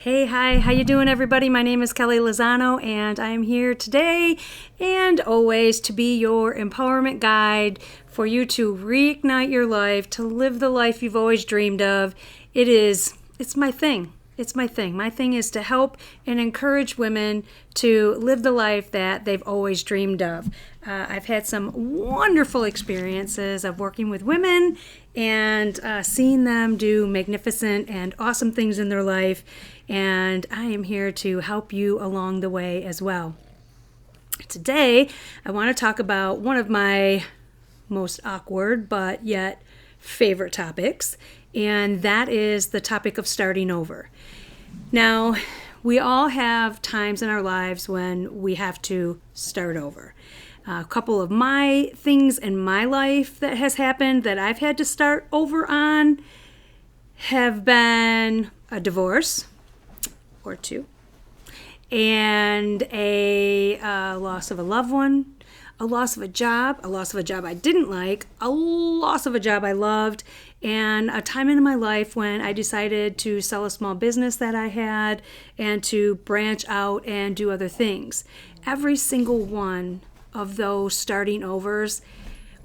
Hey, hi, how you doing, everybody? My name is Kelly Lozano, and I'm here today and always to be your empowerment guide for you to reignite your life, to live the life you've always dreamed of. It's my thing. It's my thing. My thing is to help and encourage women to live the life that they've always dreamed of. I've had some wonderful experiences of working with women and seeing them do magnificent and awesome things in their life. And I am here to help you along the way as well. Today, I want to talk about one of my most awkward but yet favorite topics, and that is the topic of starting over. Now, we all have times in our lives when we have to start over. A couple of my things in my life that has happened that I've had to start over on have been a divorce or two, and a loss of a loved one, a loss of a job I didn't like, a loss of a job I loved, and a time in my life when I decided to sell a small business that I had and to branch out and do other things. Every single one of those starting overs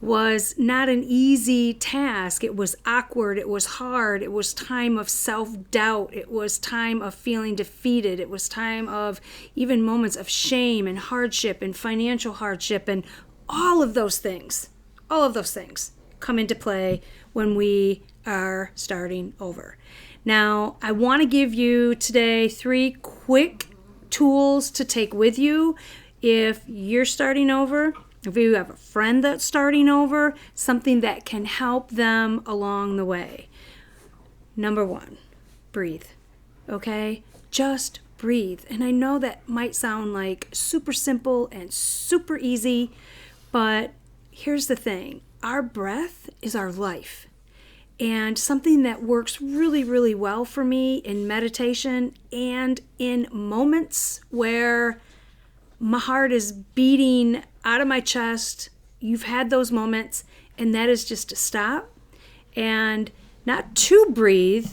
was not an easy task. It was awkward. It was hard. It was time of self-doubt. It was time of feeling defeated. It was time of even moments of shame and hardship and financial hardship, and all of those things come into play when we are starting over. Now, I want to give you today 3 quick tools to take with you if you're starting over. If you have a friend that's starting over, something that can help them along the way. Number 1, breathe. Okay? Just breathe. And I know that might sound like super simple and super easy, but here's the thing. Our breath is our life. And something that works really, really well for me in meditation and in moments where my heart is beating out of my chest. You've had those moments, and that is just to stop and not to breathe,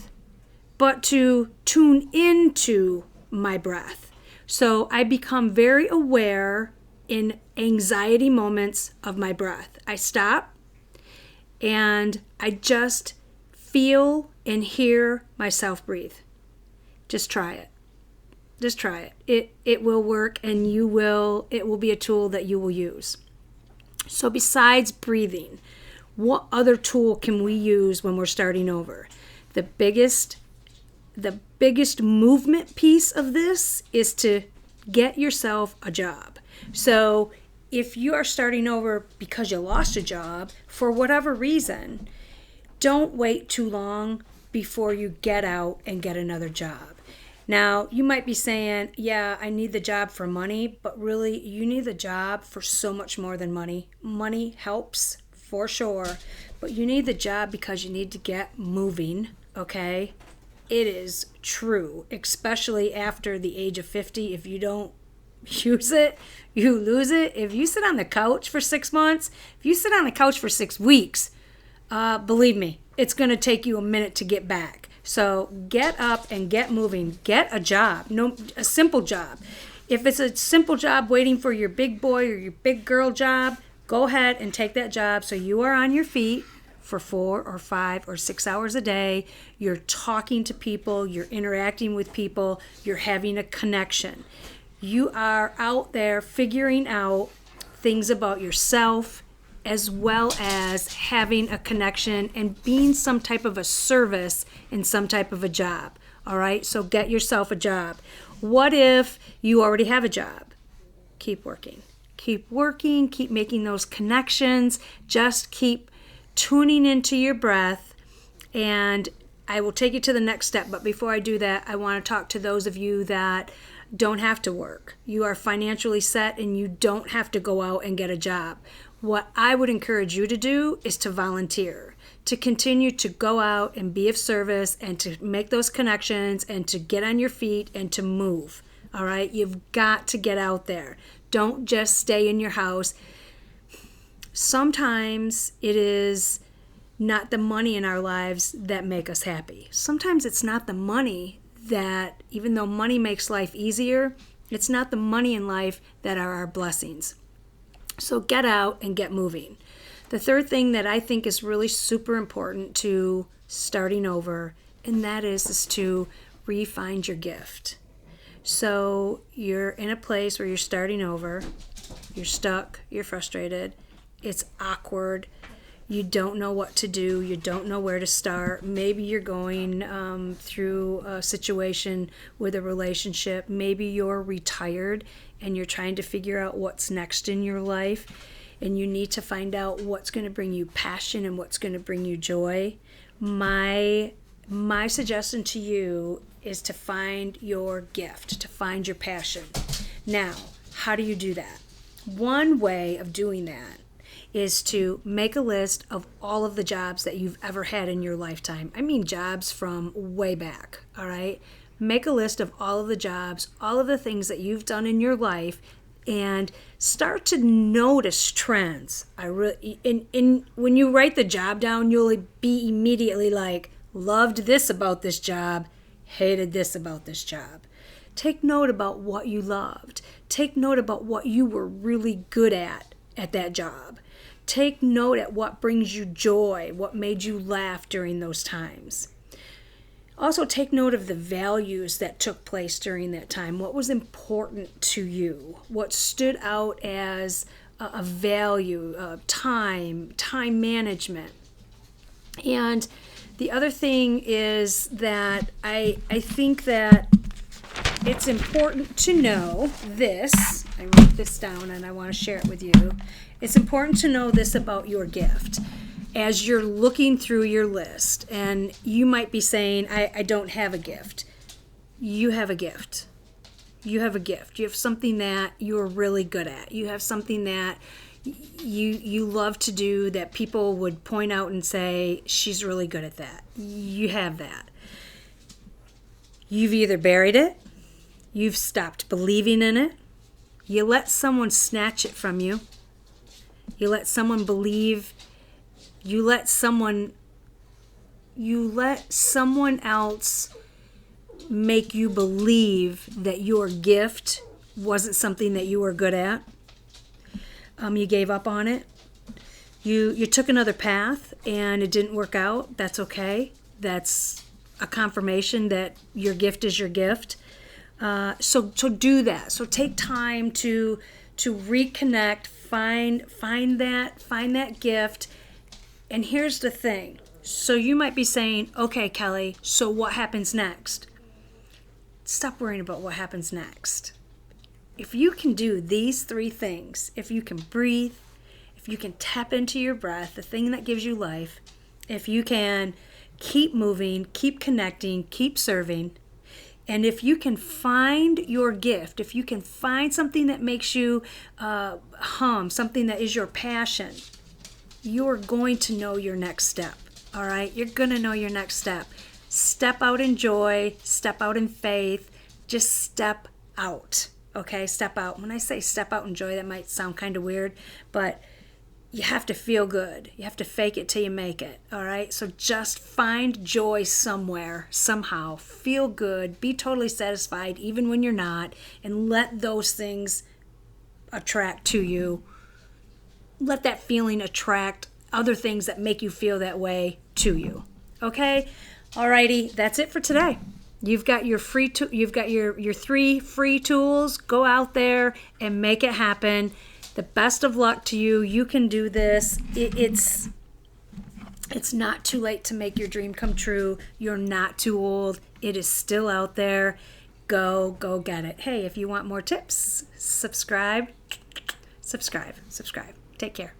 but to tune into my breath. So I become very aware in anxiety moments of my breath. I stop and I just feel and hear myself breathe. Just try it. Just try it. It will work, and it will be a tool that you will use. So besides breathing, what other tool can we use when we're starting over? The biggest movement piece of this is to get yourself a job. So if you are starting over because you lost a job for whatever reason, don't wait too long before you get out and get another job. Now, you might be saying, yeah, I need the job for money, but really, you need the job for so much more than money. Money helps, for sure, but you need the job because you need to get moving, okay? It is true, especially after the age of 50. If you don't use it, you lose it. If you sit on the couch for 6 months, if you sit on the couch for 6 weeks, believe me, it's going to take you a minute to get back. So get up and get moving. Get a job, a simple job. If it's a simple job waiting for your big boy or your big girl job, go ahead and take that job so you are on your feet for 4 or 5 or 6 hours a day. You're talking to people, you're interacting with people, you're having a connection. You are out there figuring out things about yourself, as well as having a connection and being some type of a service in some type of a job. All right, so get yourself a job. What if you already have a job? Keep working. Keep working, keep making those connections. Just keep tuning into your breath, and I will take you to the next step. But before I do that, I want to talk to those of you that don't have to work. You are financially set and you don't have to go out and get a job. What I would encourage you to do is to volunteer, to continue to go out and be of service and to make those connections and to get on your feet and to move. All right? You've got to get out there. Don't just stay in your house. Sometimes it is not the money in our lives that make us happy. Sometimes it's not the money that even though money makes life easier, it's not the money in life that are our blessings. So get out and get moving. The third thing that I think is really super important to starting over, and that is to re-find your gift. So you're in a place where you're starting over, you're stuck, you're frustrated, it's awkward, you don't know what to do, you don't know where to start. Maybe you're going through a situation with a relationship, maybe you're retired and you're trying to figure out what's next in your life, and you need to find out what's going to bring you passion and what's going to bring you joy. My suggestion to you is to find your gift, to find your passion. Now, how do you do that? One way of doing that is to make a list of all of the jobs that you've ever had in your lifetime. I mean jobs from way back, all right? Make a list of all of the jobs, all of the things that you've done in your life, and start to notice trends. When you write the job down, you'll be immediately like, loved this about this job, hated this about this job. Take note about what you loved. Take note about what you were really good at that job. Take note at what brings you joy, what made you laugh during those times. Also take note of the values that took place during that time. What was important to you? What stood out as a value, time management. And the other thing is that I think that it's important to know this. I wrote this down and I want to share it with you. It's important to know this about your gift. As you're looking through your list, and you might be saying, I don't have a gift. You have a gift. You have a gift. You have something that you're really good at. You have something that you love to do that people would point out and say, she's really good at that. You have that. You've either buried it, you've stopped believing in it, you let someone snatch it from you, you let someone believe, you let someone else make you believe that your gift wasn't something that you were good at. You gave up on it. You took another path and it didn't work out. That's okay. That's a confirmation that your gift is your gift. So do that. So take time to reconnect, find that gift. And here's the thing. So you might be saying, okay, Kelly, so what happens next? Stop worrying about what happens next. If you can do these three things, if you can breathe, if you can tap into your breath, the thing that gives you life, if you can keep moving, keep connecting, keep serving, and if you can find your gift, if you can find something that makes you hum, something that is your passion, you're going to know your next step, all right? You're going to know your next step. Step out in joy, step out in faith, just step out. Okay, step out. When I say step out in joy, that might sound kind of weird, but you have to feel good. You have to fake it till you make it, all right? So just find joy somewhere, somehow. Feel good. Be totally satisfied, even when you're not, and let those things attract to you. Let that feeling attract other things that make you feel that way to you, okay? Alrighty, that's it for today. You've got your you've got your 3 free tools. Go out there and make it happen. The best of luck to you. You can do this. It's not too late to make your dream come true. You're not too old. It is still out there. Go get it. Hey, if you want more tips, subscribe. Take care.